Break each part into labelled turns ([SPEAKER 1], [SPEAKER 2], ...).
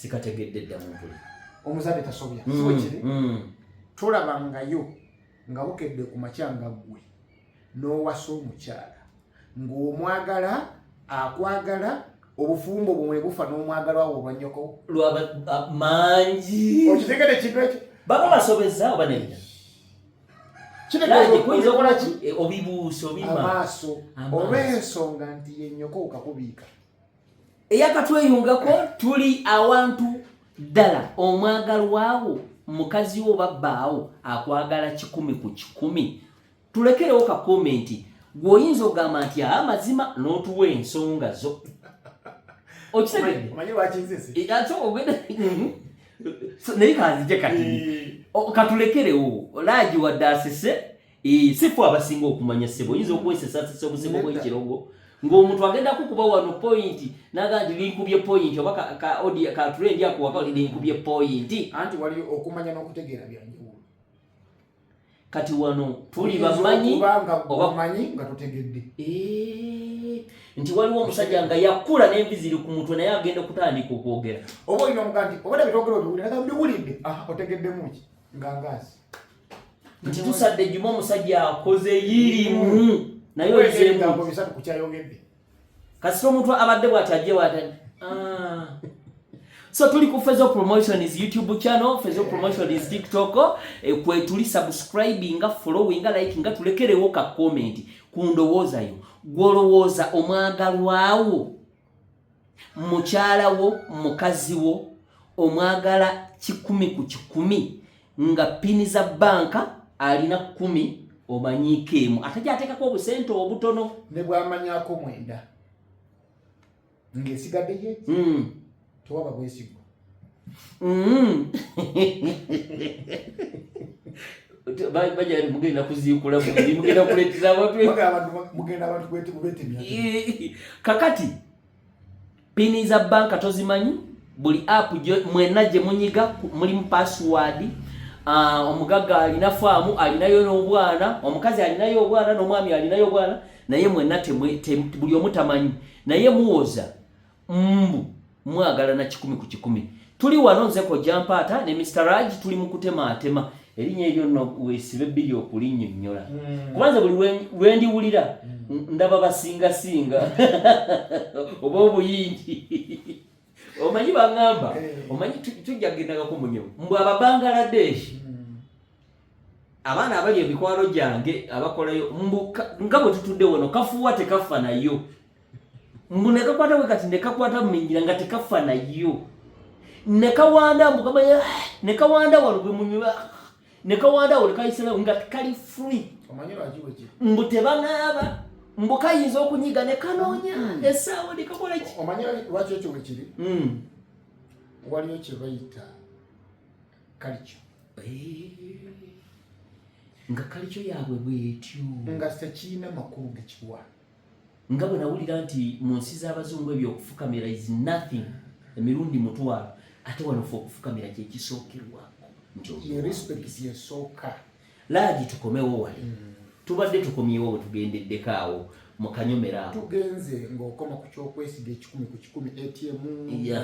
[SPEAKER 1] sikategedde dda muntu
[SPEAKER 2] omuzadde tasobya sibo kiri tolabangayo nga bukedde ku makyanga gwe n'owasa omukyala ng'omwagala akwagala obufumbo bumwe bufa n'omwagalwa wo olwanyoko
[SPEAKER 1] mangi
[SPEAKER 2] okitegedde kintu ekyo
[SPEAKER 1] baba basobezza oba nedda obibuuso
[SPEAKER 2] amaaso olw'ensonga nti yennyoko okakubiika
[SPEAKER 1] eyakatweyungako tuli awantu ddala omwagalwawo mukazi wo babbaawo akwagala 100 tulekerewo ka komenti gwoyinza ogamba nti amazima n'otuwa ensonga zo okitegedde
[SPEAKER 2] omanyi lwakinzise
[SPEAKER 1] naye kanzije kati katulekerewo laaji wadde asese sifu abasinga okumanya ssebo oyinza okuwesesasese obusebo bw'ekirogo ng'omuntu agenda kukuba wano pointi naga nti linkubye pointi oba katulendi akuwaka linkubye pointi
[SPEAKER 2] anti wali okumanya n'okutegeera byanjawulo
[SPEAKER 1] kati wano tuli bamanyi
[SPEAKER 2] obamanyi nga tutegedde
[SPEAKER 1] nti waliwo omusajja nga yakula n'envi ziri ku mutwe naye agenda okutandika okwogera
[SPEAKER 2] oba olina omuga nti obadde bitogera obiwulira naga mbiwulidde otegeddemu ki nga ngaasi
[SPEAKER 1] nti tusadde juma omusajja akoze yirimu naye oyizeemu
[SPEAKER 2] bisatu ku kyayogedde
[SPEAKER 1] kasita omuntu abadde bw'atajje bw'atadde so tuli ku Fezo Promotions YouTube channel, Fezo Promotions TikTok, kwe tuli subscribinga, followinga, likinga, tulekerewo ka comment ku ndowooza yo. Gwolowooza omwagalwawo, mukyala wo, mukazi wo, omwagala 10 ku 10 nga pini za banka alina 10 omanyiikeemu ate gyateekako obusente obutono
[SPEAKER 2] ne bw'amanyako 9 ng'esigadde ye tewaba bwesigwa
[SPEAKER 1] bajali mugenda kuziikula mugenda kuleetera
[SPEAKER 2] abantu kwetemubetemya
[SPEAKER 1] kakati pini za banka tozimanyi buli app mwenna gye munyiga mulimu password omugagga alina faamu alinayo n'obwana omukazi alinayo obwana n'omwami alinayo obwana naye mwenna buli omu tamanyi naye muwoza mwagala na 10 ku 10 tuli wano nzeko Jampata ne Mr. Raj tuli mu kutematema erinnya eryo nno weesibe bbiri okulinnyonnyola kubanza buli lwendiwulira ndaba basinga oba obuyingi omanyi bangamba omanyi tujja kugendagako munyo mbw Ababangladesh abaana abali ebikwalo gyange abakolayo nga bwe tutudde wano kafuwa tekafa nayo mbu nekakwata we kati nekakwata mumingira nga tekafa nayo nekawanda mbukamanya nekawanda wano gwe munywa nekawanda wano kayisala nga kali free
[SPEAKER 2] omanyi lwakiwe ki
[SPEAKER 1] mbu tebangaba mbu kayinza okunyiga nekanoonya essaawa nekakola ki
[SPEAKER 2] omanyi lwaki ekyo we kiri waliyo kye bayita kalicho
[SPEAKER 1] nga kalicho yaabwe bwetyo
[SPEAKER 2] nga tekiina makulu gekiwa
[SPEAKER 1] nga bwe nawulira nti mu nsi z'abazungu ebyokufukamira is nothing emirundi mutwalo ate wano fe okufukamira kyekisookerwako
[SPEAKER 2] ye respect yesooka
[SPEAKER 1] laaji tukomewo wali tubadde tukomyewo bwe tugendeddeko awo mu kanyomera awo
[SPEAKER 2] tugenze ng'okoma ku kyokwesiga 10 ku 10 ATM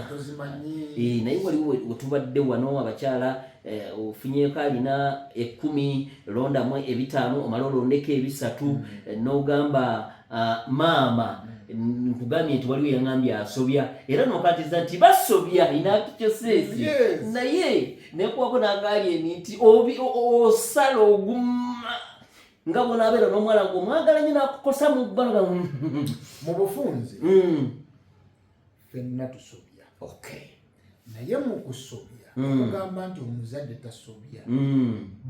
[SPEAKER 2] tozimanyi
[SPEAKER 1] naye waliwo wetubadde wano abakyala ofunyeko alina 10 londamu 5 omala olondeko 3 n'ogamba maama nkugambye nti waliwo yaŋambye asobya era nokatiza nti basobya inakikyosesi naye nekuwako nangaali nti osala oguma nga bwonaabeera n'omuwala ng'omwagala nyo nakukosa mu bbanga
[SPEAKER 2] mu bufunze ffenna tusobya naye mu kusobya kugamba nti omuzadde tasobya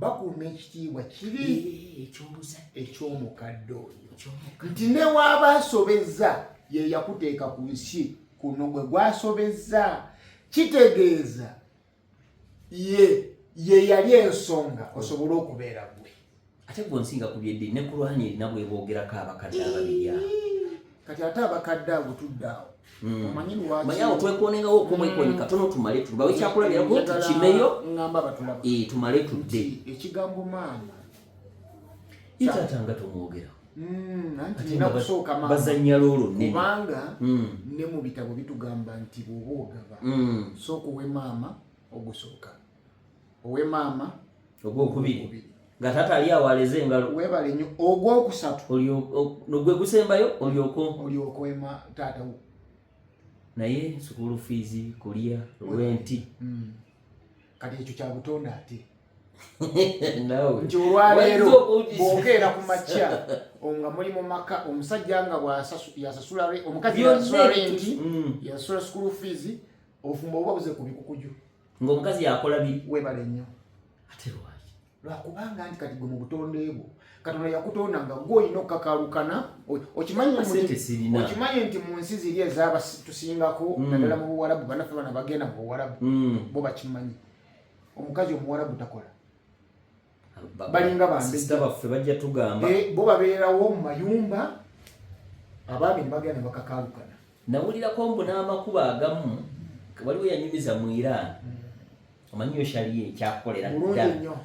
[SPEAKER 2] bakuuma ekitiibwa kiri eky'omukadde oyo nti ne waaba asobezza ye yakuteeka ku nsi kuno gwe gwasobezza kitegeeza ye yali ensonga osobole okubeera gwe
[SPEAKER 1] ate gwensinga ku byedde ne Kurani erina bweboogerako abakadde ababiri awo
[SPEAKER 2] kati ate abakadde abo tudde awo omanyi lwaki
[SPEAKER 1] manyi awo twekoonengawo okumwekoonyi katono tumale tubawe ekyakulabirako tukimeyo
[SPEAKER 2] ngamba batulaba
[SPEAKER 1] tumale tudde
[SPEAKER 2] ekigambo maama
[SPEAKER 1] itatanga tomwogera
[SPEAKER 2] Nanti nina kusooka mama
[SPEAKER 1] bazanya lolo
[SPEAKER 2] kubanga ne mu bitabo bitugamba nti bwoba ogaba sooka owe maama ogusooka owe maama
[SPEAKER 1] ogwokubiri nga tata ali awaleze engalo
[SPEAKER 2] webale nnyo ogwokusatu
[SPEAKER 1] nogwe gusembayo olyoko
[SPEAKER 2] ema taata wo
[SPEAKER 1] naye school fees kulya renti
[SPEAKER 2] kati ekyo kya butonda ate
[SPEAKER 1] nawe
[SPEAKER 2] nti olwaleero bwokeera ku makya nga muli mu maka omusajja nga yasasula omukazi yasasula renti yasasula school fees obufumbo obuba buze ku bikukuju
[SPEAKER 1] ng'omukazi yakola biri
[SPEAKER 2] webale nnyo
[SPEAKER 1] ate lwaki
[SPEAKER 2] lwakubanga nti kati gwe mu butonde bwo Katonda yakutonda nga gw'olina okukakalukana okimanye nti mu nsi ziri ezaba tusingako naddala mu Buwarabu bannaffe bana bagenda mu Buwarabu bo bakimanyi omukazi omuwarabu takola balinga
[SPEAKER 1] bambesta baffe bajja tugamba
[SPEAKER 2] bo babeerawo mu mayumba abaami bagenda bakakalukana
[SPEAKER 1] nawulirako mbu n'amakuba agamu waliwo yanyumiza mu Iran omanyi sharia ekyakolera ddala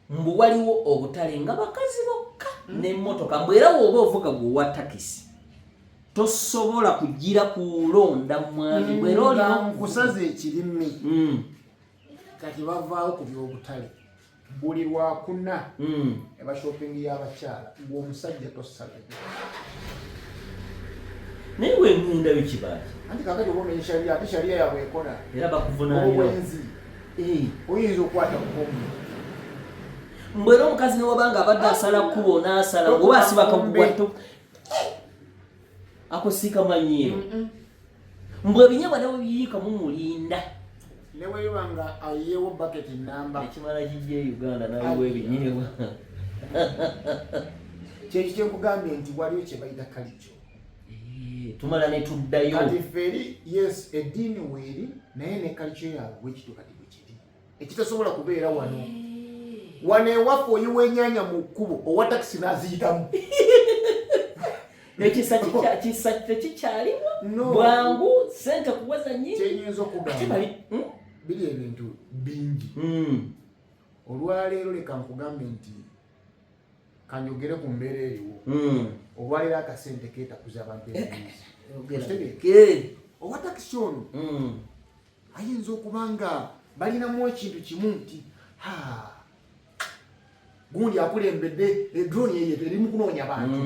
[SPEAKER 1] mbu waliwo obutale nga bakazi bokka n'emmotoka mbu era woba ovuga gwewa takisi tosobola kugira kulonda mwami bwera olina
[SPEAKER 2] nkusaza ekirimi kati bavaawo ku byobutale buli lwakuna eba shopping y'abakyala ng'omusajja tosala
[SPEAKER 1] naye wengenda bikibaki
[SPEAKER 2] anti kakati obomenya sharia ate sharia yabwe ekola
[SPEAKER 1] era bakuvunaanira
[SPEAKER 2] oyinza okukwata mukomu
[SPEAKER 1] mbwera omukazi newabanga abadde asala kkubo n'asala oba asibakagugwato akosiika manyiiro mbwe ebinyabwa nawe biyiikamu mulinda
[SPEAKER 2] newebanga ayewo bucket namba
[SPEAKER 1] ekimala kijja e Uganda nawewo ebinyeebwa
[SPEAKER 2] kyekyo kyenkugambye nti waliwo kye bayita kalico
[SPEAKER 1] tumala ne tuddayo
[SPEAKER 2] kati feri yes eddiini weeri naye ne kalico yaabwe bwekito kati bwe kiri ekitasobola kubeera wano ewaffe oyiwa ennyanya mu kkubo owa takisi n'aziyitamu
[SPEAKER 1] nekisa tekikyaliwo bwangu sente kuweza nyingi
[SPEAKER 2] kyenyinza okugamba biri ebintu bingi olwaleero leka nkugambe nti kanjogere ku mbeera eriwo olwaleero akasente keetakuza abantu ebingi owa takisi ono ayinza okuba nga balinamu ekintu kimu nti gundi akulembedde edrone yeye erimu kunoonya bantu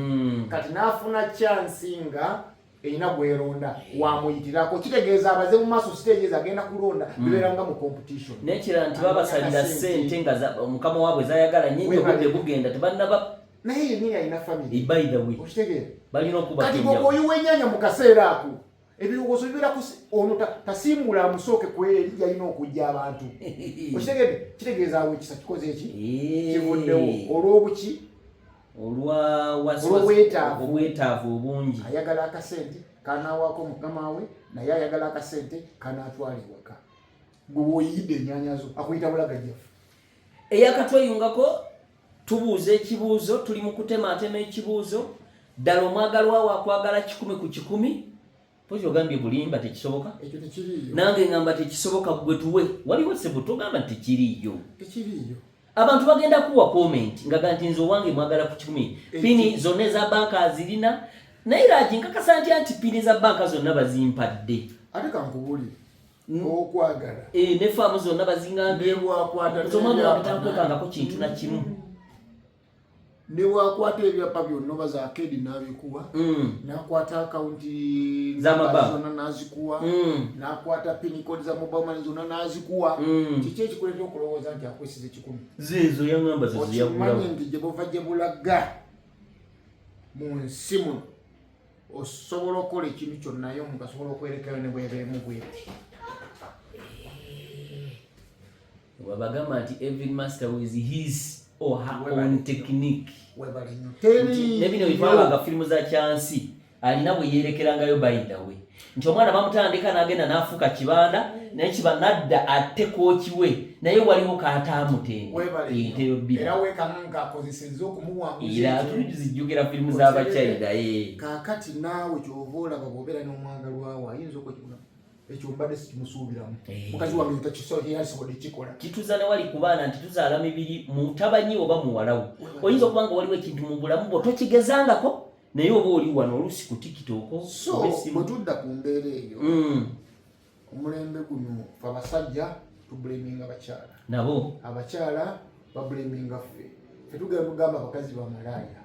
[SPEAKER 2] kati naafuna chansi nga erina gweronda wamuyitirako kitegeeza abaze mu maaso stage agenda kulonda bibeeranga mu competition
[SPEAKER 1] nekira nti babasalira ssente nga omukama waabwe zayagala nyingi obudde bugenda tebannaba
[SPEAKER 2] naye yennyini alina family
[SPEAKER 1] by the way
[SPEAKER 2] okitegeera
[SPEAKER 1] balina okuba
[SPEAKER 2] kati bwokoyiwa ennyanya mu kaseera ako ebirowoozo bibeera ono tasiimula amusooke ku eri yalina okujja abantu okitegedde kitegeeza awo ekisa kikoze eki kivuddewo olw'obuki
[SPEAKER 1] olw'obwetaavu obungi
[SPEAKER 2] ayagala akasente kanawaako mukama we naye ayagala akasente kanaatwala ewaka gwe woyidde ennyanya zo akuyita bulagajjafu
[SPEAKER 1] eyakatweyungako tubuuza ekibuuzo tuli mu kutematema ekibuuzo ddala omwagalwa waakwagala 100 ku 100 pozi ogambye bulimba tekisoboka
[SPEAKER 2] ekyo tekiriiyo
[SPEAKER 1] nange ngamba tekisoboka gwe tuwe waliwo sebo togamba nti tekiriiyo
[SPEAKER 2] abantu
[SPEAKER 1] bagenda kuwa comment ngaga nti nze owange mwagala ku 10 pini zonna eza banka zirina naye lagi nkakasa nti pini za banka zonna bazimpadde
[SPEAKER 2] ate kankubulire okwagala
[SPEAKER 1] ne faamu zonna bazingambye zomwami wabitakwekangako kintu na kimu
[SPEAKER 2] ne wakwata ebyapa byonna baza akedi n'abikuwa nakwata akaunti zonna n'azikuwa nakwata pin code za mobile money zonna n'azikuwa kiki ekikuleta okulowooza nti akwesize 10
[SPEAKER 1] zeezo yangamba
[SPEAKER 2] okimanyi nti gye buva gye bulaga mu nsi muno osobola okukola ekintu kyonnayo omuntu asobola okwerekayo ne bwebeemu bweti
[SPEAKER 1] wabagamba nti every master with his or her own technique nebino bitwalaga firimu za kyansi alina bwe yerekerangayo bayindawe nti omwana bamutandika n'agenda n'afuuka kibanda naye kibanadda ate kookiwe naye waliwo kaatamutendetero
[SPEAKER 2] bbira
[SPEAKER 1] era tuzijjukira firimu z'abakyayida
[SPEAKER 2] kaakati naawe kyova olaba bw'obeera n'omwagalwawo ayinza okwekibulamu ekyo mbadde sikimusuubiramu mukazi wange ntakisobola yasobodde kikola
[SPEAKER 1] kituza ne wali kubaana nti tuzaala mibiri mutabanyi oba muwalawo oyinza okuba nga waliwo ekintu mu bulamu bwo tokigezangako naye oba oli wano oluusi ku tikitoko
[SPEAKER 2] so bwe tudda ku mbeera eyo omulembe guno abasajja tubuleminga abakyala
[SPEAKER 1] nabo
[SPEAKER 2] abakyala babuleminga ffe tugamba abakazi bamalaaya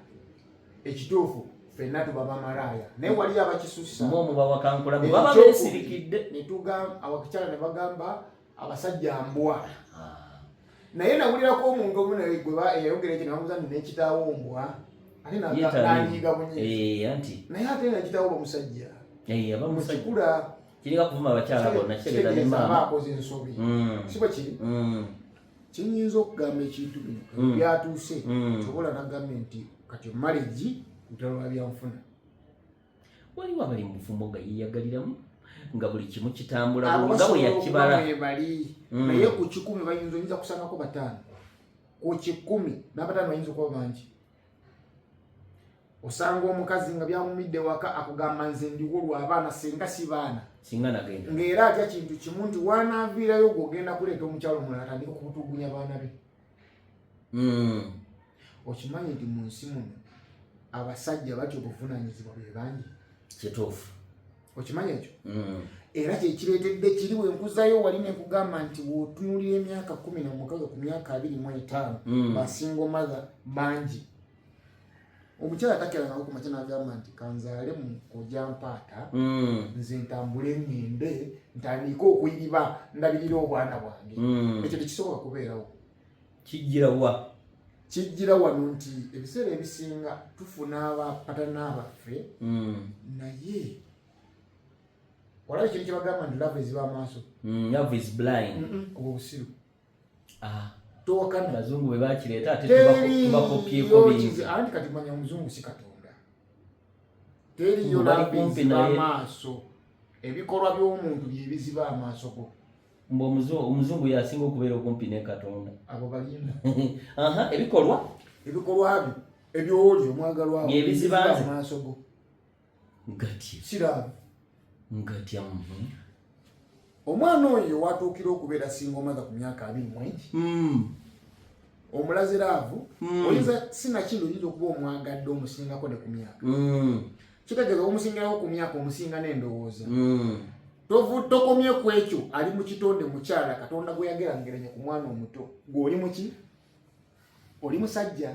[SPEAKER 2] ekituufu ffenna tuba bamalaaya naye wali abakisusa
[SPEAKER 1] mubawakankula baba beesirikidde
[SPEAKER 2] abakyala ne bagamba abasajja mbwa naye nawulirako omuntu omu yayogera ekyo namubuuza nti nekitaawo mbwa ate nanyiiga bunyi naye ate nekitaawo bamusajja mukikula
[SPEAKER 1] kiringa kuvuma abakyala bonna kitegeeza ne maama
[SPEAKER 2] akoze ensobi si bwe kiri kinyinza okugamba ekintu bino byatuuse sobola nagambye nti kati marriage lutalo lwa byanfuna
[SPEAKER 1] waliwo abali mu bufumo nga yeyagaliramu nga buli kimu kitambula nga bwe yakibala
[SPEAKER 2] bali naye ku 10 bayinza kusangako 5 ku 10 n'abataano bayinza okuba bangi osanga omukazi nga byamumidde waka akugamba nze ndiwo lw'abaana singa si baana
[SPEAKER 1] singa nagenda
[SPEAKER 2] ng'era atya kintu kimu nti wanaaviirayo gw'ogenda kuleeta omukyalo omulala atandika okubutugunya baana be okimanyi nti mu nsi muno abasajja batyo obuvunaanyizibwa bwe bangi
[SPEAKER 1] kituufu
[SPEAKER 2] okimanyi ekyo era kyekireetedde kiri wenkuzayo wali nekugamba nti wotunulira emyaka 16 ku myaka 25 basingo mother bangi omukyala takirangako kumakya n'agamba nti kanzaale mu kojja mpaata nze ntambule ngende ntandike okuyiriba ndabirira obwana bwange ekyo tekisobola kubeerawo kijjira wano nti ebiseera ebisinga tufuna abapatana abaffe naye olaba ekintu kyebagamba nti love eziba amaaso
[SPEAKER 1] love is blind
[SPEAKER 2] obwo busiru
[SPEAKER 1] towakana abazungu bwe bakireeta ate tubakopyeko bingi
[SPEAKER 2] anti kati manya omuzungu si katonda teriyo love eziba amaaso ebikolwa by'omuntu byebiziba amaaso go
[SPEAKER 1] mbo omuzungu yasinga okubeera okumpi ne katonda
[SPEAKER 2] abo balinda
[SPEAKER 1] ebikolwa
[SPEAKER 2] byo ebyoli omwagalwawo
[SPEAKER 1] byebiziba
[SPEAKER 2] amaaso go
[SPEAKER 1] ngatya
[SPEAKER 2] omwana oyo watuukira okubeera singa omaza ku myaka 20 omulaze laavu oyinza sinakindi oyinza okuba omwagadde omusingako ne ku myaka kitegeeza omusingiraho ku myaka omusinga n'endowooza tokomye ku ekyo ali mu kitonde mukyala katonda gwe yagerangeranya ku mwana omuto gweoli muki oli musajja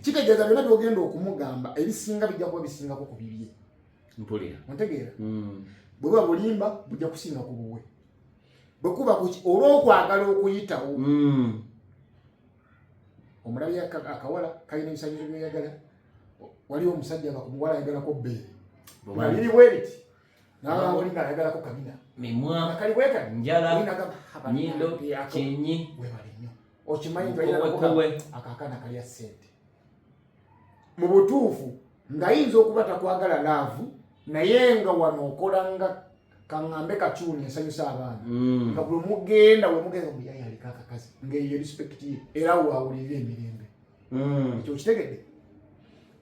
[SPEAKER 2] kitegeeza byonna byogenda okumugamba ebisinga bijja kuba bisingako ku bibye
[SPEAKER 1] mpulira
[SPEAKER 2] ontegeera bwe buba bulimba bujja kusinga ku buwe bwe kuba kuki olw'okwagala okuyitawo omulabye akawala kalina ebisanyizo by'oyagala waliwo omusajja nga ku muwala ayagalako bbeere nga liri bweriti nawe oli nga ayagalako kabina
[SPEAKER 1] mimwa
[SPEAKER 2] kali bwekali
[SPEAKER 1] njala nyindo kyenyi
[SPEAKER 2] webali nnyo okimanyi nti akaakaana kalya ssente mu butuufu ng'ayinza okuba takwagala laavu naye nga wano okola nga kaŋŋambe kacuuni ensanyusa abaana nga buli mugenda wemugenza muyayi aliko akakazi ng'eyo respect ye era waawulirira emirembe ekyo kitegedde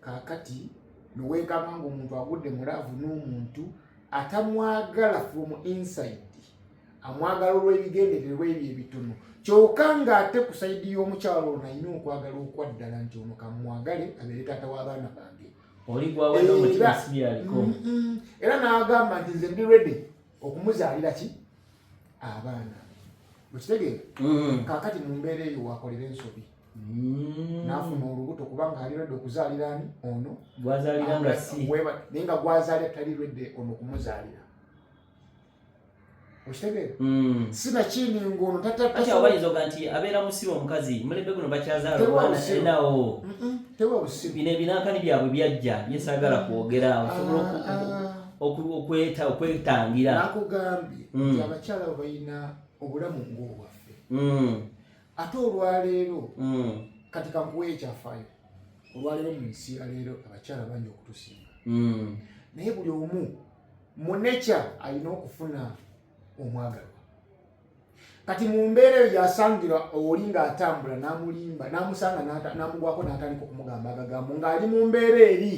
[SPEAKER 2] kaakati noweekanga ng'omuntu agudde mu laavu n'omuntu atamwagala from inside amwagala olw'ebigendererwa ebyo ebitono kyokka ng'ate ku sayidi y'omukyalo ono alina okwagala okwaddala nti ono kamwagale abeere taata w'abaana bange era n'agamba nti nze ndi ready okumuzaalira ki abaana okitegeera kaakati mu mbeera eyo wakolera ensobi n'afuna olubuto kubanga ali ready okuzaalira ani ono naye nga gwazaalira tali ready ono okumuzaalira okitegeera sinakindi ng'ono
[SPEAKER 1] tabayinza nti abeera musibe omukazi mulembe guno bakyazaala obwana enawo
[SPEAKER 2] tewa busiru
[SPEAKER 1] bino ebinankani byabwe byajja yesaagala kwogera osobola okwetangira
[SPEAKER 2] nakugambye nti abakyala balina obulamu ng'obwaffe ate olwaleero kati kankuwa ekyafaayo olwaleero mu nsi yaleero abakyala bangi okutusinga naye buli omu munekya alina okufuna omwagalwa kati mu mbeera eyo gyasangira oli ng'atambula n'amulimba n'amusanga n'amugwako n'atandika okumugamba agagambo ng'ali mu mbeera eri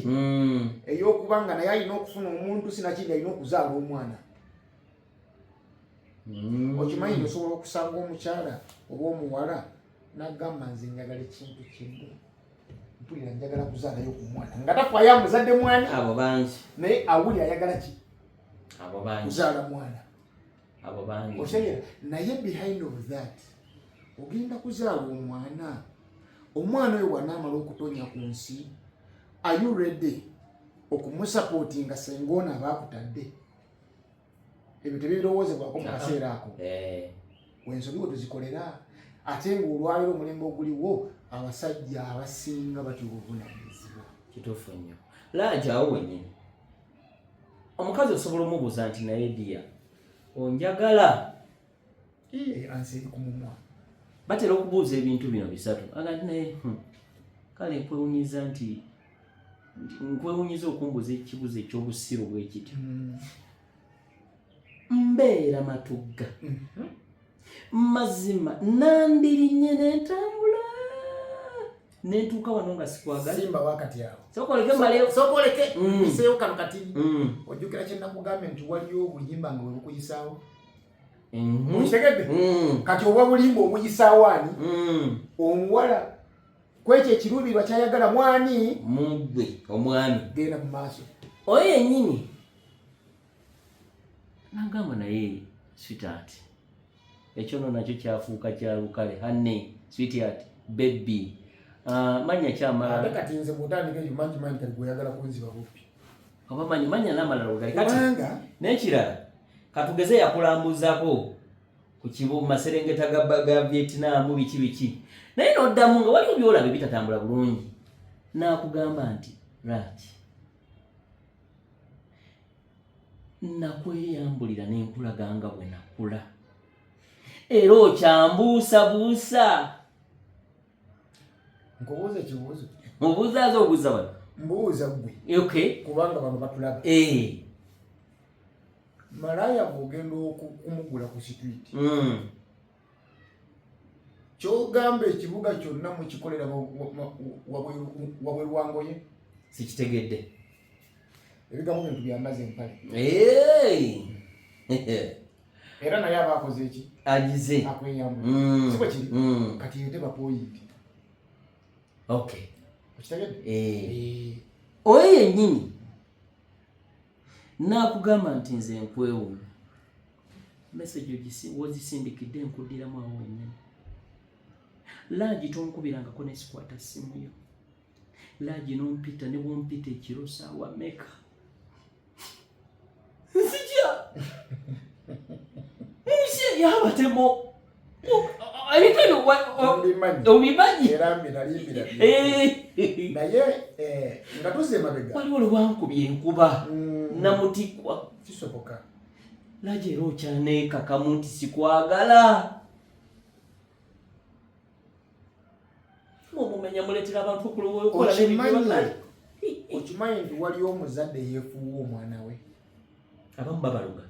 [SPEAKER 2] ey'okuba nga naye alina okufuna omuntu sinakindi alina okuzaala omwana okimanyi osobola okusanga omukyala oba omuwala n'agamba nze njagala ekintu kimu mpulira njagala kuzaalayo ku mwana nga tafaayo amuzadde mwana
[SPEAKER 1] abo bangi
[SPEAKER 2] naye awuli ayagala ki
[SPEAKER 1] abo bangi
[SPEAKER 2] kuzaala mwana
[SPEAKER 1] abo bangi
[SPEAKER 2] otegera naye behind of that ogenda kuzaala omwana oyo bw'anaamala okutonya ku nsi are you ready okumusapootinga senga ono aba akutadde ebyo tebirowoozebwako mu kaseera ako wensobi we tuzikolera ate ng'olwaliro omulembe oguliwo abasajja abasinga batya obuvunaanyizibwa
[SPEAKER 1] kituufu nnyo laajawo wennyini omukazi osobola omubuuza nti naye ddiya onjagala
[SPEAKER 2] ansi eri ku mumwa
[SPEAKER 1] batera okubuuza ebintu bino bisatu aga nti naye kale nkwewunyiza okumbuza ekibuzo ekyobusiru bwe kiti mbeera matugga mazima nandirinnye n'entambula nentuuka wano nga sikwagala
[SPEAKER 2] simba wakati awo
[SPEAKER 1] sokoleke
[SPEAKER 2] biseewo kano kati ojjukira kye nakugambye nti waliyo obuyimba nga bwe bukuyisaawo mukitegedde kati oba bulimba omuyisaawo ani omuwala kwekyo ekiruubirwa kyayagala mwani
[SPEAKER 1] mugwe omwami
[SPEAKER 2] genda mu maaso
[SPEAKER 1] oyo yennyini nagamba naye sweetheart ekyono nakyo kyafuuka kyalukale hanne sweetheart baby manya kyamala
[SPEAKER 2] ate kati nze mutandika eyo manyi kati gweyagala kunziba buppi
[SPEAKER 1] oba manya n'amalala lugali kati n'ekirala katugeze yakulambuzako ku kibu maserengeta ga Vietnam biki naye n'oddamu nga waliwo byolaba bitatambula bulungi n'akugamba nti laki nakweyambulira n'enkulaganga bwe nakula era okyambuusabuusa
[SPEAKER 2] nkubuuza ekibuuzo
[SPEAKER 1] mubuuzaaze obuuza wano
[SPEAKER 2] mbuuza gwe kubanga bano batulaba malaya bw'ogenda okumugula ku sitwiti kyogamba ekibuga kyonna mukikolera wabweru wangoye
[SPEAKER 1] sikitegedde
[SPEAKER 2] ebigambo bintu byambaza empale era naye aba akoze eki
[SPEAKER 1] agize
[SPEAKER 2] akweyambula sibwe kiri kati yete bapoyinti
[SPEAKER 1] okitegedde oyo yennyini naakugamba nti nze nkwewuuna meseji wozisindikidde nkuddiramu awo wennyini laagi tonkubirangako nesikwata ssimu yo laagi nompita ne bwompita ekiro saawa meka nzija nsi yabatemo obimanyi
[SPEAKER 2] naye nga tuze emabega
[SPEAKER 1] waliwo lwewankubya enkuba namutikwa
[SPEAKER 2] kisoboka
[SPEAKER 1] laagi era okyaneekakamu nti sikwagala omumenya muleetera abantu okulowola
[SPEAKER 2] okimanyi nti waliwo omuzadde yeefuuwa omwana we
[SPEAKER 1] abamu babaluga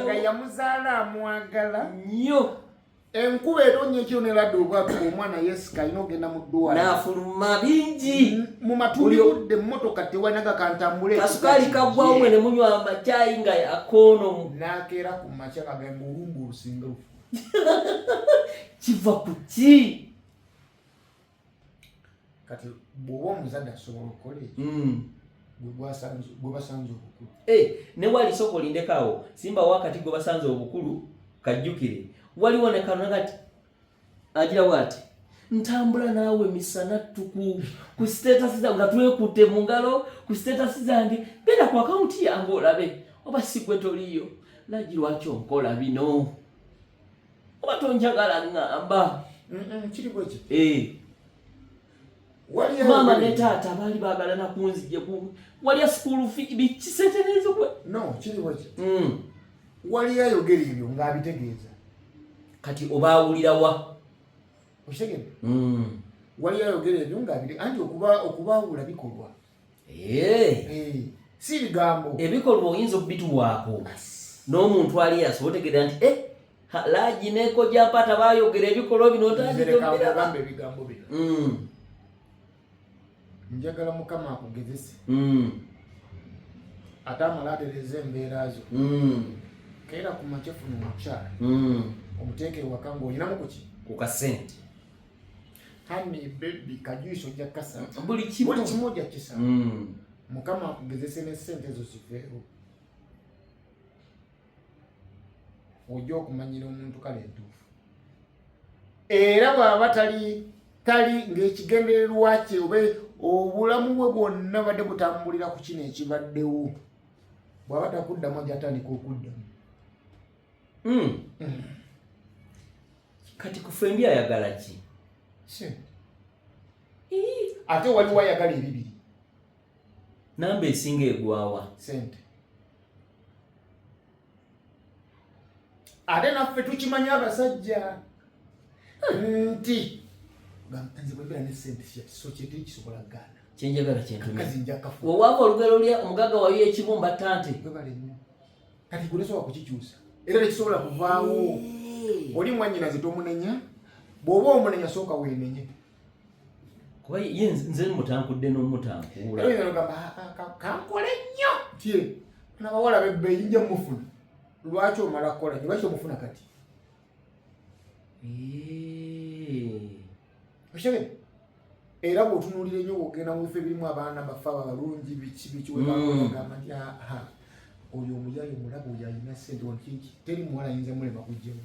[SPEAKER 2] nga yamuzaala amwagala
[SPEAKER 1] nnyo
[SPEAKER 2] enkuba etonnya ekyo neradde obwatu omwana yesika alina ogenda mu ddwala
[SPEAKER 1] n'afuluma bingi
[SPEAKER 2] mu matulirudde mmotoka tewanaga kantambule
[SPEAKER 1] kasukaali kaggwawo mwe ne munywa amacaayi nga yakoonomu
[SPEAKER 2] n'akeera ku makya kagamba olumbu olusinga lufu
[SPEAKER 1] kiva ku ki
[SPEAKER 2] kati bw'oba omuzadde asobola okukola ekyo gwe basanze obukulu
[SPEAKER 1] ne wali soko lindekaawo simba wakati gwe basanze obukulu kajjukire waliwo ne kano kati agira bwati ntambula naawe misana tuku ku status zange nga twekutte mu ngalo ku status zange genda ku akaunti yange olabe oba sigwe toliyo laagi lwaki onkola bino oba tonjagala ngamba
[SPEAKER 2] kiri bweki
[SPEAKER 1] maama ne taata baali baagalana kunzije waliya school fee bikiseterezo gwe
[SPEAKER 2] no kiri bweki wali ayogera ebyo ng'abitegeeza
[SPEAKER 1] kati oba awulirawa
[SPEAKER 2] okitegedde wali ayogera ebyo ng'abitegeeza anti okubaawula bikolwa si bigambo
[SPEAKER 1] ebikolwa oyinza okubituwaako n'omuntu ali asobola otegeera nti laagi neekojja mpata baayogera ebikolwa bino
[SPEAKER 2] otandikagamba ebigambo bino njagala mukama akugezese atamala atereze embeera zo keera ku machefu n'omukyala omuteekere waka ng'olinamu kuki
[SPEAKER 1] ku kasente
[SPEAKER 2] honey baby kajuice ojja kasa
[SPEAKER 1] buli kimu
[SPEAKER 2] ojja kisa mukama akugezese n'essente ezo ziveewo ojja okumanyira omuntu kale entuufu era bw'aba tali ng'ekigendererwa kye oba obulamu bwe bwonna badde butambulira ku kino ekibaddewo bw'aba takuddamu ajja atandika okuddamu
[SPEAKER 1] kati ku fembi ayagala ki
[SPEAKER 2] ate waliwo ayagala ebibiri
[SPEAKER 1] namba esinga egwawa
[SPEAKER 2] sente ate naffe tukimanya abasajja nti nze bwebera ne sente so kyeteri kisobola kugaana
[SPEAKER 1] kyenjagala kyentumye
[SPEAKER 2] kazi njakafu
[SPEAKER 1] owaava olugero lya omugaga wayo ekibumba tante
[SPEAKER 2] webale nnyo kati gulesobola kukikyusa era tekisobola kuvaawo oli mwanyinaze tomunenya bw'oba omunenya sooka weenenye
[SPEAKER 1] kuba ye nze mutankudde n'omutankuula
[SPEAKER 2] kankole nnyo tye nabawala bebbeeyi nja mufuna lwaki omala kukola nyo lwaki omufuna kati okyagede era bw'otunuulira ennyo bw'ogenda mu bifo ebirimu abaana bafe abalungi biki webagamba nti oyo omuyayi omulaba oyo alina ssente wankiki teri muwala ayinza mulema kujjamu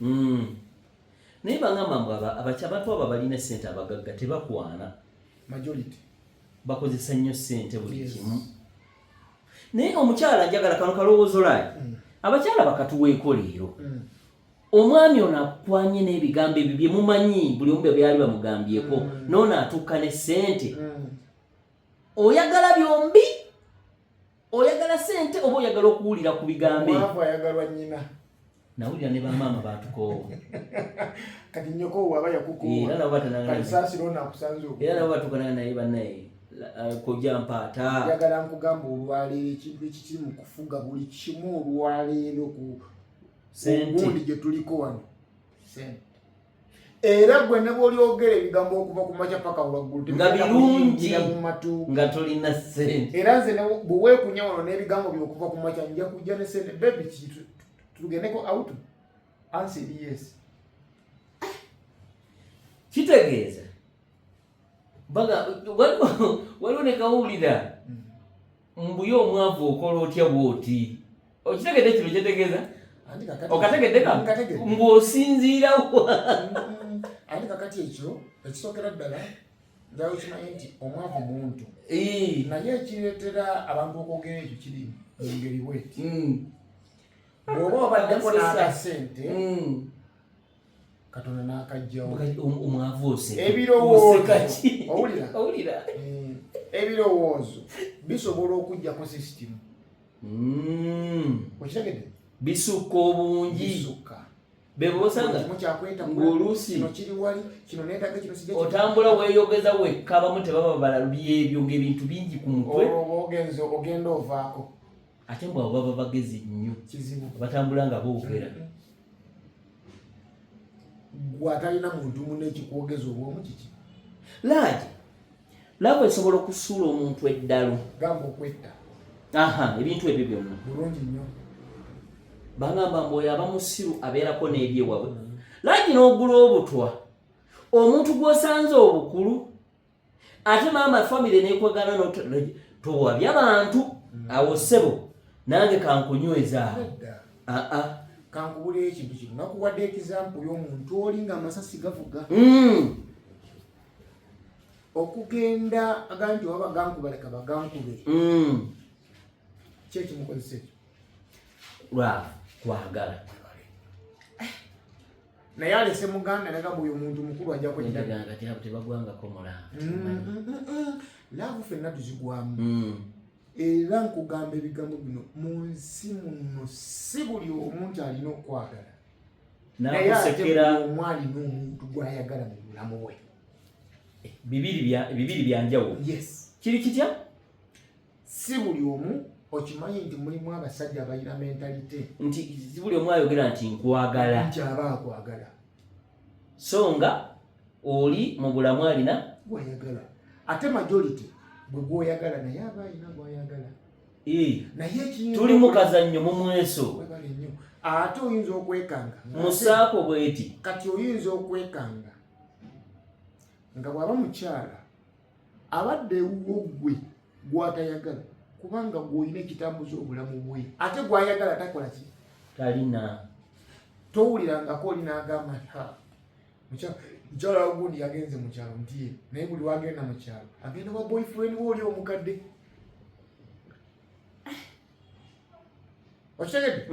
[SPEAKER 1] naye bangamba mbu abantu abo balina ssente abagagga tebakwana
[SPEAKER 2] majority
[SPEAKER 1] bakozesa nnyo ssente buli kimu naye omukyala njagala kano kalowoozo lwayi abakyala bakatuweeko leero omwami ono akwanye n'ebigambo ebyo bye mumanyi buli omu bye byali bamugambyeko noono atuuka ne ssente oyagala byombi oyagala ssente oba oyagala okuwulira ku bigambo
[SPEAKER 2] ebyo ayagalwa nnyina
[SPEAKER 1] nawulira ne bamaama batukoowa
[SPEAKER 2] kati nnyoko waba yakukoowa kati saasiro naakusanze okuwa
[SPEAKER 1] era nabo batuukana naye bannaye kojja mpaata
[SPEAKER 2] njagala nkugamba olwaleero ekintu ekikiri mu kufuga buli kimu olwaleero ku ogundi gye tuliko wano sente era gwe ne bw'olyogera ebigambo okuva ku makya paka waggulu
[SPEAKER 1] nga birungi nga tolina ssente
[SPEAKER 2] era nze bwe weekunya wano n'ebigambo byokuva ku makya nja kujja ne ssente bebi tugendeko out answer yes
[SPEAKER 1] kitegeeza waliwo ne kawulira mbuye omwavu okola otya bwoti okitegedde kino kyetegeeza okategedde ng'osinziirawo
[SPEAKER 2] andi kakati ekyo ekisookera ddala njagala okimanyi nti omwavu muntu naye ekireetera abantu okwogera ekyo kiri mu ngeri bweti bw'oba obaddeko n'akasente katonda n'akajjawo
[SPEAKER 1] omwavu
[SPEAKER 2] owulira ebirowoozo bisobola okugjako sisitimu okitegedde
[SPEAKER 1] bisukka obungi bebosanga ng'oluusi otambula weeyogeza wekka abamu tebaba balalubya ebyo ng'ebintu bingi ku mutwe
[SPEAKER 2] ogenda ovaako
[SPEAKER 1] ate mbwe abo baba bagezi nnyo batambula nga boogera
[SPEAKER 2] gwatalina muntu muno ekikwogeza obwomu kiki
[SPEAKER 1] laavu esobola okusuula omuntu eddalo
[SPEAKER 2] gamba okwetta
[SPEAKER 1] ebintu ebyo byonna
[SPEAKER 2] bulungi nnyo
[SPEAKER 1] bagamba mbu oyo aba musiru abeerako n'ebyewabwe lagi n'ogula obutwa omuntu gw'osanze obukulu ate maama famire neekwegana towabya abantu awo ssebo nange kankunyweza awo
[SPEAKER 2] kankubulira ekintu kino nakuwadde ekizampu y'omuntu oli ng'amasasi gavuga okugenda agamba nti waba gankubaleka bagankube kyekimukozesa ekyo
[SPEAKER 1] kwagala
[SPEAKER 2] naye alese muganda nagamba oyo muntu mukulu ajja
[SPEAKER 1] tebagwangako mulanga
[SPEAKER 2] laavu ffenna tuzigwamu era nkugamba ebigambo bino mu nsi muno si buli omuntu alina okwagala naye ate buli omu alina omuntu gw'ayagala mu bulamu bwe
[SPEAKER 1] bibiri byanjawulo kiri kitya
[SPEAKER 2] si buli omu okimanyi nti mulimu abasajja abalina mentalite
[SPEAKER 1] nti buli omu ayogera nti nkwagala
[SPEAKER 2] nti aba akwagala
[SPEAKER 1] so nga oli mu bulamu alina
[SPEAKER 2] gwayagala ate majority bwe gwoyagala naye aba alina gwayagala naye
[SPEAKER 1] tuli mukazannyo mu mweso
[SPEAKER 2] ate oyinza okwekanga
[SPEAKER 1] musaako bweti
[SPEAKER 2] kati oyinza okwekanga nga bw'aba mukyala abadde ewuwo gw'atayagala kubanga gw'olina ekitambuza obulamu bwe ate gw'ayagala takola ki
[SPEAKER 1] talina
[SPEAKER 2] towulirangako olinaagamba mukyala wagundi yagenze mu kyalo ntiye naye buli wagenda mu kyalo agenda wa boyfriend we oli omukadde okitegedde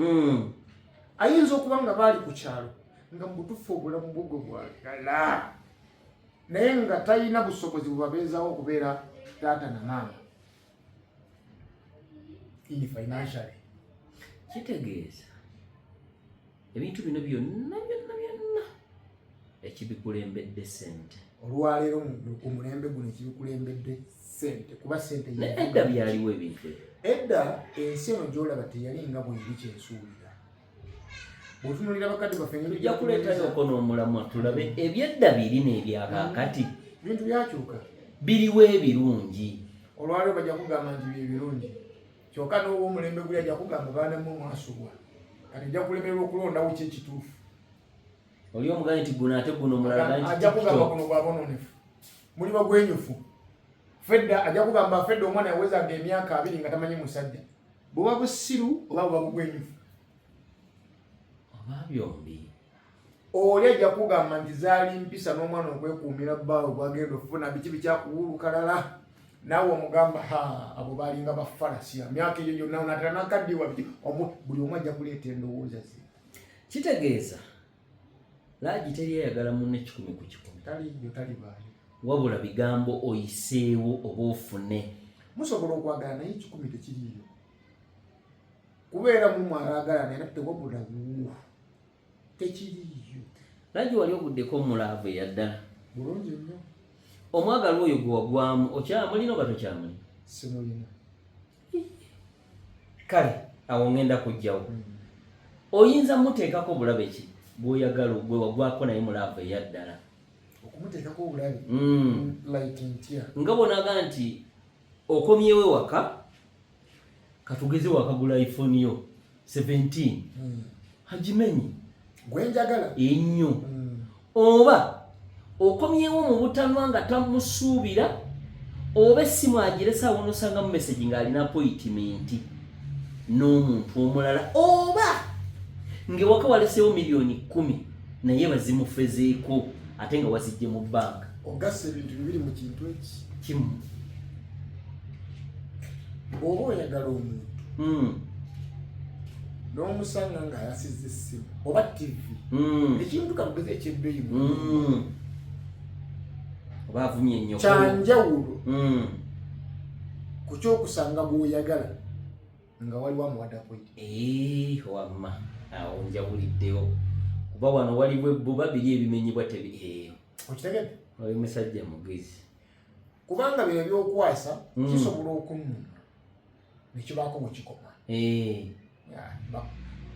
[SPEAKER 2] ayinza okuba nga baali ku kyalo nga mu butuufu obulamu bwogwe bwagala naye nga talina busobozi bubabeezaawo okubeera taata na maama in financially.
[SPEAKER 1] Kitegeeza ebintu bino byonna ekibikulembedde ssente
[SPEAKER 2] olwaleero omulembe guno ekibikulembedde ssente kuba ssente
[SPEAKER 1] edda byaliwo ebintu
[SPEAKER 2] edda ensi eno gy'olaba teyali nga bweri kyensuubira bw'otunuulira bakadde baffe
[SPEAKER 1] tujja kuleetayoko n'omulamwa tulabe ebyedda biri n'ebyakaakati
[SPEAKER 2] bintu byakyuka
[SPEAKER 1] biriwo ebirungi
[SPEAKER 2] olwaleero bajja kugamba nti bye birungi kyokka n'oba omulembe guli ajja kugamba baanamu mwasubwa kati ajja kulemererwa okulondawo ki ekituufu
[SPEAKER 1] oli omugani nti guno ate guno mulala
[SPEAKER 2] ajja kugamba guno gwabonoonefu muli bagwenyufu fedda ajja kugamba fedda omwana yawezanga emyaka 2 nga tamanyi musajja buba busiru oba buba bugwenyufu
[SPEAKER 1] oba byombi
[SPEAKER 2] oli ajja kugamba nti zaali mpisa n'omwana okwekuumira bbaawe bwagenda okufuna biki bikyakuwulukalala naawe omugamba abo baalinga bafalasi myaka egyo gyonna natera nakaddiwa buli omu ajja kuleeta endowooza ze
[SPEAKER 1] kitegeeza Laaji teriyayagala munne 10 ku 10
[SPEAKER 2] talibaayo
[SPEAKER 1] wabula bigambo oyiseewo oba ofune
[SPEAKER 2] musobola okwagala naye 10 tekiriyo kubeera mu mwagala naye tewabula tekiriyo
[SPEAKER 1] Laaji wali oguddeko omulaavu eyaddala
[SPEAKER 2] bulungi nnyo
[SPEAKER 1] omwagala oyo gwe wagwamu okyamulina oba tokyamulina
[SPEAKER 2] simulina
[SPEAKER 1] kale awo ngenda kujjawo oyinza muteekako bulabe ki bw'oyagala gwe wagwako naye mulaavu eyaddala
[SPEAKER 2] okumuteekako obulabe like ntya
[SPEAKER 1] nga bonaga nti okomyewo waka katugeze wakagula iPhone yo 17 hagimenyi
[SPEAKER 2] gwenjagala
[SPEAKER 1] ennyo oba okomyewo mu butanwa nga tamusuubira oba essimu agiresa awo nosanga mu message ng'alina appointment n'omuntu omulala oba ngewaka waleseewo miliyoni 10 naye bazimufezeeko ate nga wazijje mu banka
[SPEAKER 2] ogassa ebintu bibiri mu kintu eki
[SPEAKER 1] kimu
[SPEAKER 2] bw'oba oyagala omuntu n'omusanga ng'ayasizza essimu oba TV ekintu kamugezi ekyebbeeyi
[SPEAKER 1] oba avumye ennyo
[SPEAKER 2] kyanjawulo ku kyokusanga bw'oyagala nga waliwo amuwadde appointment
[SPEAKER 1] wamma awo njawuliddewo kuba wano waliwo ebbuba biri ebimenyebwa
[SPEAKER 2] okitegedde
[SPEAKER 1] oli musajja mugezi
[SPEAKER 2] kubanga bino ebyokwasa kisobola okunnuma nekibaako bwe kikoma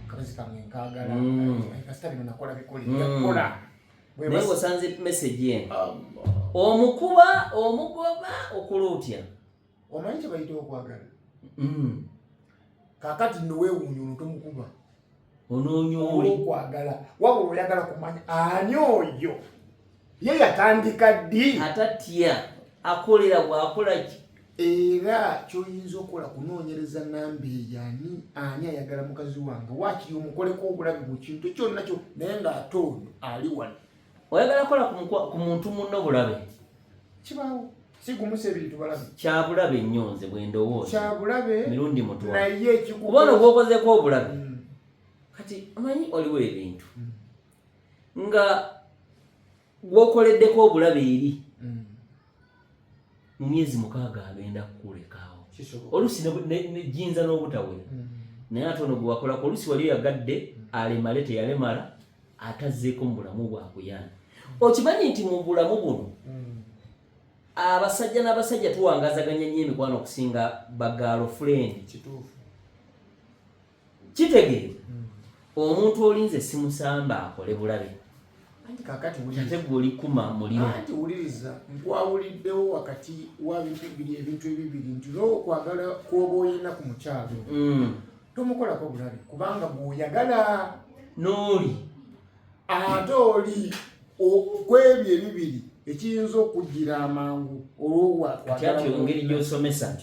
[SPEAKER 2] kabezi kange nkaagala kasita bino nakola bikola
[SPEAKER 1] naye osanze message eno omukuba omugoba okuluutya
[SPEAKER 2] omanyi kye bayita okwagala kaakati nno weewuunya ono tomukuba
[SPEAKER 1] onoonya oli
[SPEAKER 2] okwagala wabula oyagala kumanya ani oyo ye yatandika ddi
[SPEAKER 1] atatya akolera bw'akola ki
[SPEAKER 2] era kyoyinza okukola kunoonyereza namba eyo ani ayagala mukazi wange waakiri omukoleko obulabe mu kintu kyonna kyo naye ng'ate ono ali wano
[SPEAKER 1] oyagala kola ku muntu munno bulabe
[SPEAKER 2] kibaawo sigumusa ebiri tubalabe
[SPEAKER 1] kyabulabe nnyo nze bwe ndowooza
[SPEAKER 2] kyabulabe
[SPEAKER 1] mirundi mutwa
[SPEAKER 2] naye
[SPEAKER 1] kuba ono gwokozeko obulabe kati amanyi oliwo ebintu nga gwokoleddeko obulabe eri mu myezi 6 agenda kukulekaawo oluusi nejjinza n'obutawera naye ate ono gwe wakolako oluusi wali yagadde alemale teyalemala atazzeeko mu bulamu bwakuyana okimanyi nti mu bulamu buno abasajja n'abasajja tuwangazaganya nnyo emikwano okusinga bagaalo friend kitegeeza omuntu olinze simusamba akole bulabe
[SPEAKER 2] kakati
[SPEAKER 1] guli kuma muliro
[SPEAKER 2] anti uliriza nkwawuliddewo wakati wa ebintu ebibiri nti kwagala kwoba oyina ku mukyalo tomukolako bulabe kubanga bw'oyagala
[SPEAKER 1] n'oli
[SPEAKER 2] ate oli kwebyo ebibiri ekiyinza okujjira amangu
[SPEAKER 1] kati ati engeri gy'osomesa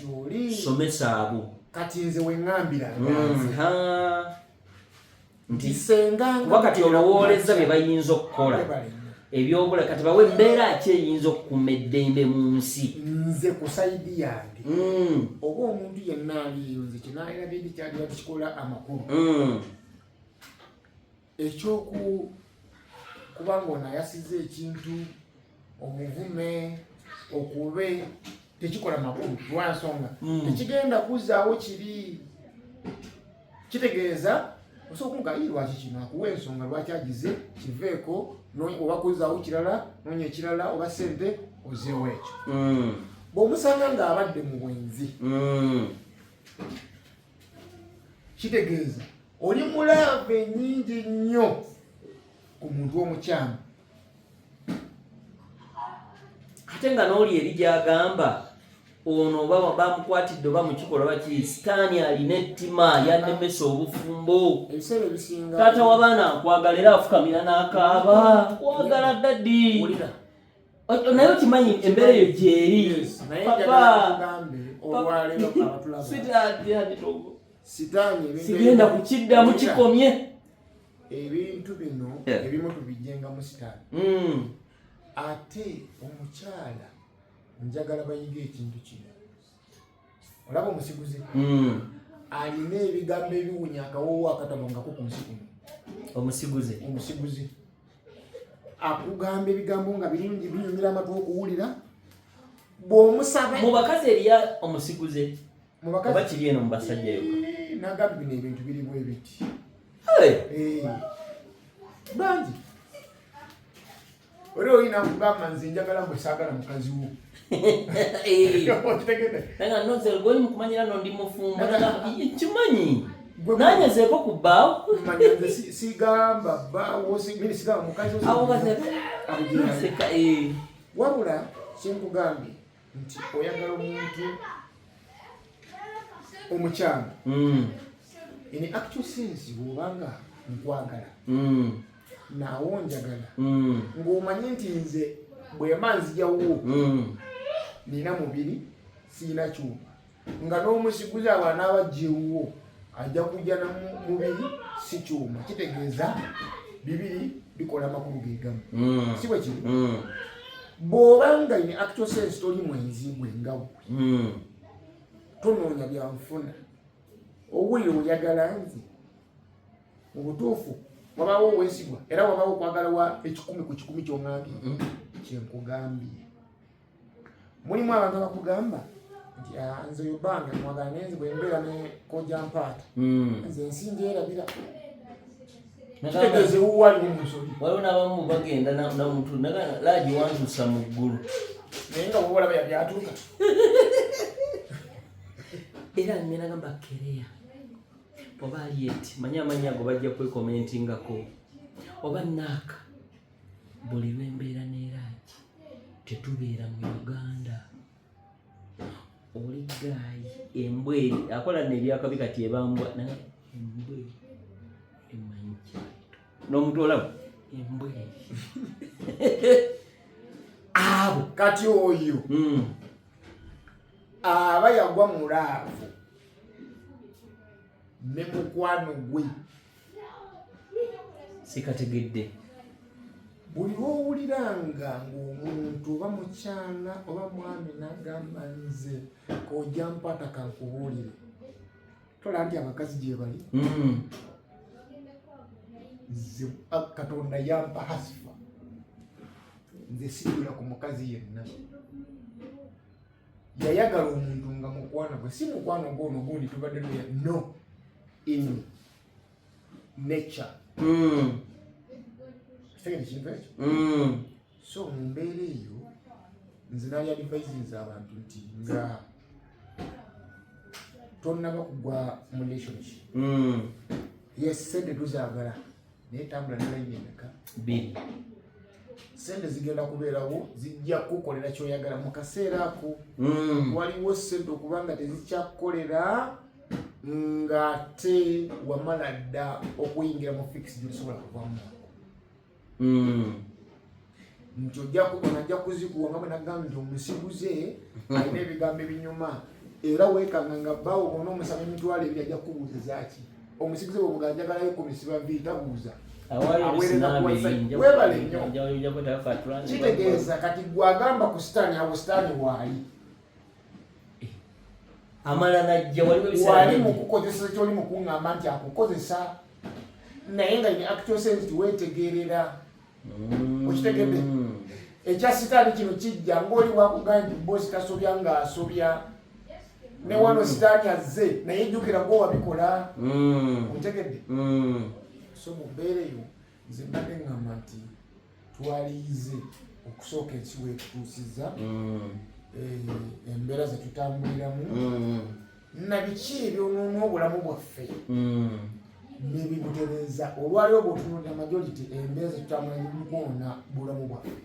[SPEAKER 1] somesa abo
[SPEAKER 2] kati nze weŋŋambira
[SPEAKER 1] nti kuba kati olowooleza bye bayinza okukola ebyobula kati bawe embeera ki eyinza okukuma eddembe mu nsi
[SPEAKER 2] nze ku sayidi yange oba omuntu yenna aliyo nze kinaalirabye ndi kyaliba tukikola amakulu kubanga ono ayasiza ekintu omuvume okube tekikola makulu lwansonga tekigenda kuzzaawo kiri kitegeeza osobola okumugamba lwaki kino akuwa ensonga lwaki agize kiveeko oba kuzzaawo kirala noonya ekirala oba ssente ozeewo ekyo bw'omusanga ng'abadde mu bwenzi kitegeeza oli mulaava ennyingi nnyo ku muntu w'omukyama
[SPEAKER 1] ate nga n'oli eri gy'agamba ono oba bamukwatidde oba mukikola baki sitaani alina ettima yannemesa obufumbo
[SPEAKER 2] ebiseera ebisinga
[SPEAKER 1] taata w'abaana nkwagala era afukamira n'akaaba kwagala ddaddi naye okimanyi embeera eyo gyeri sigenda kukiddamu kikomye
[SPEAKER 2] ebintu bino ebimu tubijjengamu sitaani ate omukyala njagala bayiga ekintu kino olaba omusiguzi alina ebigambo ebiwunya akawoowo akatabongako ku nsi kuno omusiguzi akugamba ebigambo nga birungi binyumira amatu okuwulira bw'omusaba
[SPEAKER 1] mu bakazi eriya omusiguze oba kiri eno mu basajja yo
[SPEAKER 2] nagamba bino ebintu biri bwe biti bangi oli olina kugamba nze njagala mbwe saagala mukazi wo
[SPEAKER 1] goli mukumanyira no ndi mufumbo kimanyi nanyezeeko ku bbaawo
[SPEAKER 2] sigamba bbaawo sigamba mukazi wabula kyenkugambye nti oyagala omuntu omukyama in actual sense bw'obanga nkwagala naawo njagala ng'omanyi nti nze bwema nzijawo nina mubiri siina kyuma nga n'omusiguzi abaana abajjewo ajja kujja na mubiri si kyuma kitegeeza bibiri bikola amakulu gegamu si bwe kiri bw'obanga in actual sense toli mwenzi gwe nga gwe tonoonya byanfuna owulire oyagala nze mu butuufu wabaawo obwesigwa era wabaawo okwagala wa 10 ku 10 ky'oŋŋambye kyenkugambye mulimu abantu abakugamba nti nze yobanga mwagala nenze bwe mbeera ne kojja mpaata nze ensi ngyerabira kitegeeze wuwali mu nsobi
[SPEAKER 1] waliwo n'abamu bagenda namuntu laaji wantuusa mu ggulu
[SPEAKER 2] naye nga wobalaba yabyatuuka
[SPEAKER 1] era nagamba kereya oba alieti manyi amanyi ago bajja kwekomentingako oba naaka buli lwembeera n'eraaki tetubeera mu Uganda oli gaayi embweri akola nebyakabi kati ebambwa naye embweri emanyi kyayito n'omuntu olaba embweri
[SPEAKER 2] abo kati oyo aba yagwa mulaavu ne mukwano gwe
[SPEAKER 1] sikategedde
[SPEAKER 2] buli lw'owuliranga ng'omuntu oba mukyala oba mwami n'agamba nze kojja mpata kankubuulire tola nti abakazi gye bali nze Katonda yampa hasifa nze sijula ku mukazi yenna yayagala omuntu nga mukwano gwe si mukwano gwono gundi tubadde no in nature kitegere kintu ekyo so mu mbeera eyo nze nali advisinze abantu nti nga tonnaba kugwa mu relationship yes sente tuzaagala naye tambula ne layini emeka sente zigenda kubeerawo zijja kukolera kyoyagala mu kaseera ako. Waliwo sente okubanga tezikyakolera ng'ate wamala dda okuyingira mu fixed osobola kuvamu. Nti onajja kuzikuwa nga bwe nagamba nti omusiguze alina ebigambo ebinyuma era weekanga nga bbaawo bona omusaba emitwalo ebiri ajja kukubuuza ki. Omusiguze bwe muga njagalayo komisiba tabuuza. Webale nnyo. Kitegeeza kati gwagamba ku sitaani awo sitaani waali.
[SPEAKER 1] Amala najja
[SPEAKER 2] wali mu kukozesa kyoli mu kuŋŋamba nti akukozesa naye nga ine actual sense nti weetegeerera. Okitegedde? Ekya sitaani kino kijja ng'oli wakugamba nti boosi tasobya ng'asobya. Ne wano sitaani azze naye jjukira gwe wabikola. Okitegedde? So mu mbeera eyo nze mbadde ŋŋamba nti twaliyize okusooka ensi weetutuusizza embeera zetutambuliramu na biki ebyonoona obulamu bwaffe nebibutereza. Olwaliwo bw'otunuulira majority embeera zetutambuliramu kwona bulamu bwaffe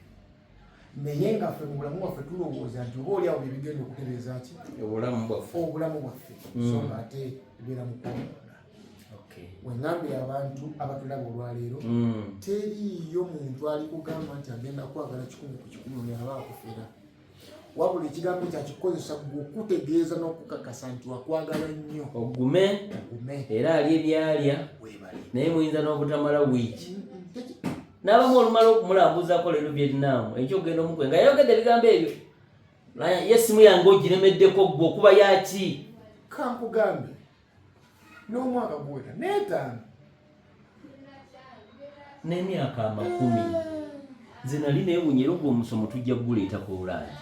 [SPEAKER 2] naye nga ffe mu bulamu bwaffe tulowooza nti oba oli awo bye bigenda okutereeza ki obulamu bwaffe so ng'ate ebeera mu kwona. Wengambira abantu abatulaba olwaleero teriiyo muntu ali kugamba nti agenda kwagala 100 ku 100 yaba akufera. Wabula ekigambo kyakikozesa gwe okutegeeza n'okukakasa nti wakwagala nnyo ogume era ali ebyalya naye muyinza n'obutamala wiiki. N'abamu olumala okumulambuzaako leero Vietnam ekyogenda omukwe nga yayogedde ebigambo ebyo yesimu yange ogiremeddeko gwe okuba yaki. Kankugambe n'omwaka gweta n'etaano n'emyaka 10 nze nali neewuunyera ogwo omusomo tujja kuguleetako olulagi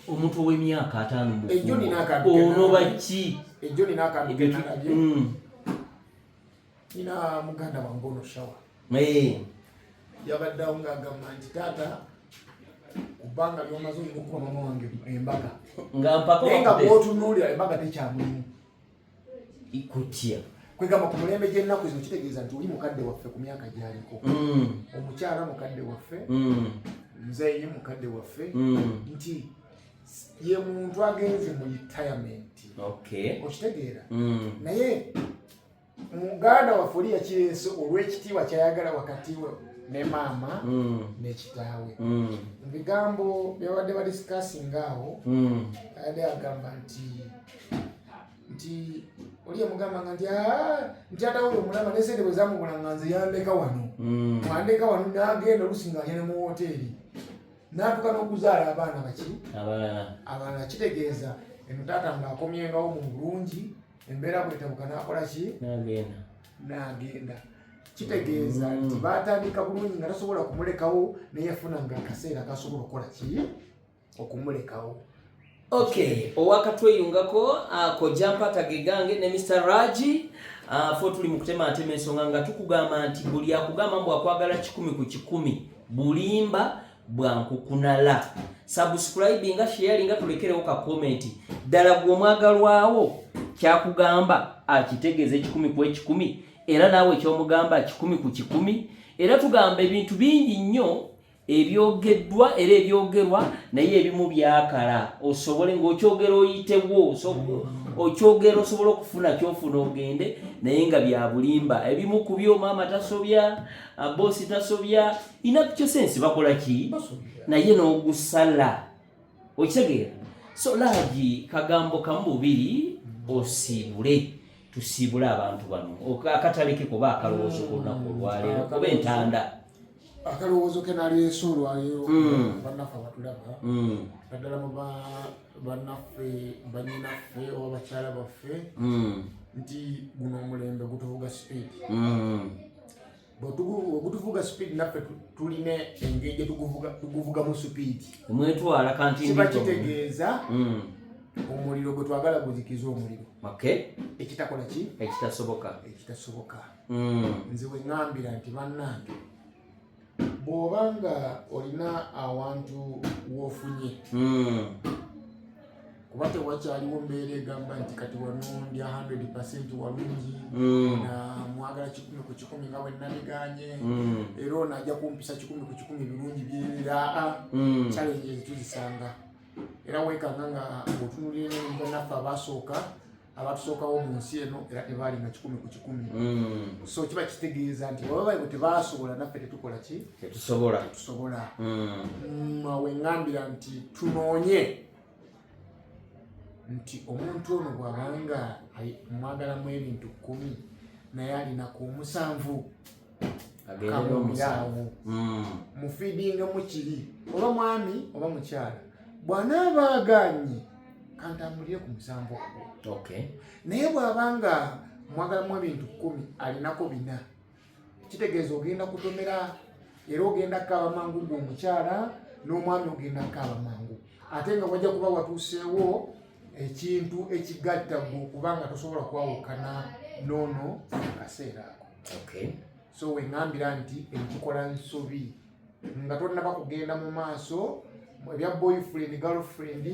[SPEAKER 2] omuntu ow'emyaka 5 ono baki ejjo ninaakambinalabye nina muganda wange ono shawa yabaddeawo ng'agamba nti taata kubbanga lyomaze olina okuba mama wange embaga naye nga bw'otunuulira embaga tekyamulimu ikutya kwegamba ku mulembe gy'ennaku zino kitegeeza nti oli mukadde waffe ku myaka gy'aliko omukyala mukadde waffe nze ye mukadde waffe nti ye muntu agenze mu retirement. Okitegeera naye muganda waffe oli yakireese olw'ekitiibwa kyayagala wakati we ne maama n'ekitaawe. Mu bigambo byabadde badisikasinga awo yadde agamba nti oli yamugambanga nti atawe omulama n'esente bwe zamugulanga nze yandeka wano mwandeka wano n'agenda oluusi ng'alya ne mu woteeri n'atuuka n'okuzaala abaana baki abalala. Kitegeeza eno taata ng'akomyengawo mu bulungi embeera bwetabuka n'akola ki n'agenda. Kitegeeza nti baatandika bulungi nga tasobola kumulekawo naye yafunanga akaseera kasobola okukola ki okumulekawo. Owakatweyungako Kojampata Gegange ne Mr. Raji fo tuli mu kutema atema ensonga nga tukugamba nti buli akugamba mbu akwagala 100 ku 100 bulimba bwankukunala. Subscribinga, sharinga, tulekerewo ka comment. Ddala gwe omwagalwawo kyakugamba akitegeze 10 ku 10 era naawe kyomugamba 10 ku 10 era tugamba ebintu bingi nnyo ebyogeddwa era ebyogerwa naye ebimu byakala osobole ng'okyogera oyitewo okyogera osobola okufuna kyofuna ogende naye nga bya bulimba. Ebimu ku byo maama tasobya boosi tasobya inakyo sensi bakola ki naye n'ogusala okitegeera. So Lagi kagambo kamubiri osiibule tusiibule abantu bano akataleke kuba akalowoozo kolunaku olwaleero kuba entanda akalowoozo ke naleese olwaleero bannaffe abatulaba naddala mu bannaffe bannyinaffe oba bakyala baffe nti guno omulembe gutuvuga speed bwegutuvuga speed naffe tulina engeri gye tuguvugamu speed mwetwala kanti kiba kitegeeza omuliro gwe twagala guzikiza omuliro ekitakola ki ekitasoboka. Nze we ŋŋambira nti bannange bw'obanga olina awantu w'ofunye kuba tewakyaliwo mbeera egamba nti kati wano ndya 100% walungi na mwagala 100 10 nga bwe nabiganye era ono ajja kumpisa 10 birungi byera challenge tuzisanga era wekanga nga otunulire n'ebinaffe abatusookawo mu nsi eno era tebaali nga 10 so kiba kitegeeza nti baba bali tebasobola naffe tetukola ki tetusobola weŋŋambira nti tunoonye nti omuntu ono bw'abanga mwagalamu ebintu 10 naye alinaku 7 kamumirawo mufiidinga mukiri oba mwami oba mukyala bw'anaaba aganye kantambulire ku 7 naye bw'abanga mwagalamu ebintu 10 alinako 4 kitegeeza ogenda kutomera era ogenda kukaaba mangu ng'omukyala n'omwami ogenda kukaaba mangu ate nga wajja kuba watuuseewo ekintu ekigatta gwe kubanga tosobola kwawukana noono akaseera ako so weŋŋambira nti ekikola nsobi nga tonnaba kugenda mu maaso ebya boyfriend girlfriend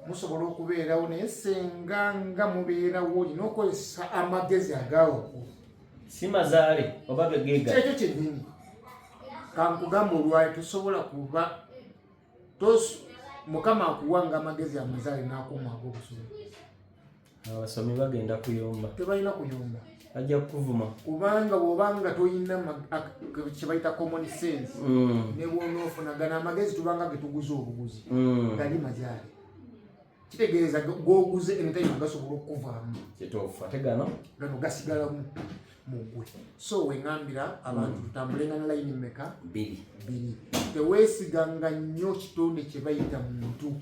[SPEAKER 2] musobola okubeerawo naye senga nga mubeerawo olina okozesa amagezi agawaggulu
[SPEAKER 1] si mazaale oba begega
[SPEAKER 2] kyekyo kyennyini kankugamba olwali tosobola kuba Mukama akuwanga amagezi amazaale n'akuuma ag'obusobozi.
[SPEAKER 1] Abasomi bagenda kuyomba.
[SPEAKER 2] Tebalina kuyomba.
[SPEAKER 1] Ajja kuvuma.
[SPEAKER 2] Kubanga bw'obanga toyina kye bayita common sense. Ne bw'onoofunagana amagezi tubanga ge tuguze obuguzi. Gali mazaale. Kitegeeza g'oguze anytime gasobola okuvaamu.
[SPEAKER 1] Kituufu ate gano
[SPEAKER 2] gasigalamu mu ggwe. So weŋŋambira abantu tutambulenga na layini mmeka? 2. Teweesiganga nnyo kitonde kye bayita muntu.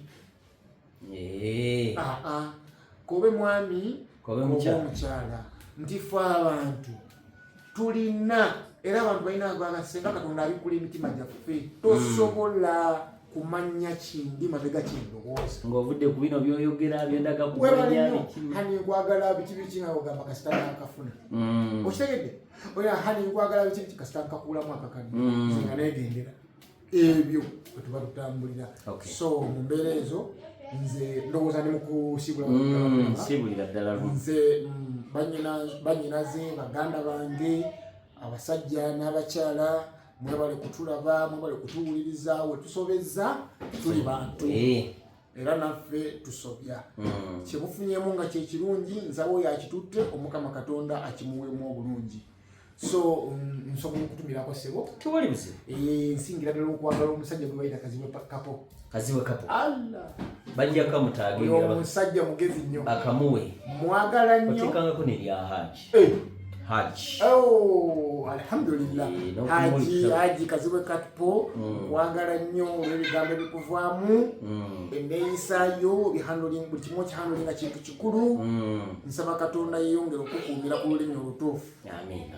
[SPEAKER 2] Kobe mwami kobe omukyala nti ffe abantu tulina era abantu balina bagasenga Katonda abikula emitima gyaffe tosobola kumanya kindi mabega kindowooza
[SPEAKER 1] ng'ovudde ku bino by'oyogera byendaga kumanya
[SPEAKER 2] hani nkwagala biki nga ogamba kasita nakafuna okitegedde oya hani nkwagala biki kasita nkakuulamu akakadde nga neegendera ebyo wetuba tutambulira so mu mbeera ezo nze ndowooza ne mukusibulira
[SPEAKER 1] ddala
[SPEAKER 2] nze bannyinaze baganda bange abasajja n'abakyala mwebale kutulaba mwebale kutuwuliriza wetusobezza tuli bantu era naffe tusobya kyemufunyemu nga kyekirungi nzawo yakitutte omukama Katonda akimuweemu obulungi so nsobola okutumirako sebo
[SPEAKER 1] tewali buzibu
[SPEAKER 2] nsingira ddala okwagala omusajja gwe bayita kaziwe kapo
[SPEAKER 1] bajja kamutaagira
[SPEAKER 2] omusajja mugezi nnyo
[SPEAKER 1] akamuwe
[SPEAKER 2] mwagala nnyo
[SPEAKER 1] otekangako nerya haji
[SPEAKER 2] alhamdulillah haji kaziwe kapo mwagala nnyo olw'ebigambo ebikuvaamu enneeyisaayo buli kimu okihandulinga kintu kikulu nsaba Katonda yeeyongera okukuumira ku lulimi olutuufu
[SPEAKER 1] amiina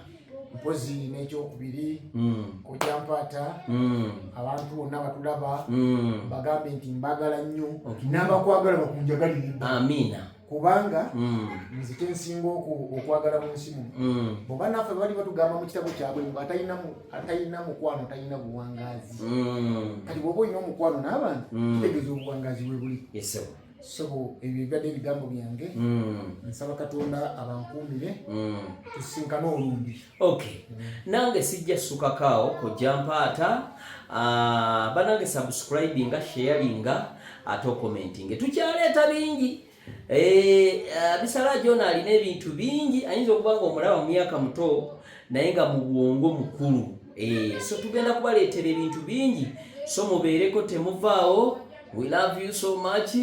[SPEAKER 2] mpozi n'ekyokubiri kojja mpaata abantu bonna batulaba bagambe nti mbagala nnyo n'abakwagala bakunjagalire
[SPEAKER 1] amiina
[SPEAKER 2] kubanga nze kyensinga okwagala mu nsi muno bwoba naffe bali batugamba mu kitabo kyabwe nga atalina mukwano talina buwangaazi kati bwoba olina omukwano n'abantu kitegeeza obuwangaazi bwe buli so ebyo ebyadde ebigambo byange nsaba Katonda abankuumire tusinkane olumbi
[SPEAKER 1] nange sijja sukakaawo kojja mpaata banange subscribinga sharinga ate commentinge tukyaleeta bingi bisala jona alina ebintu bingi ayinza okuba nga omulaba mu myaka muto naye nga mu bwongo mukulu so tugenda kubaleetera ebintu bingi so mubeereko temuvaawo. We love you so much.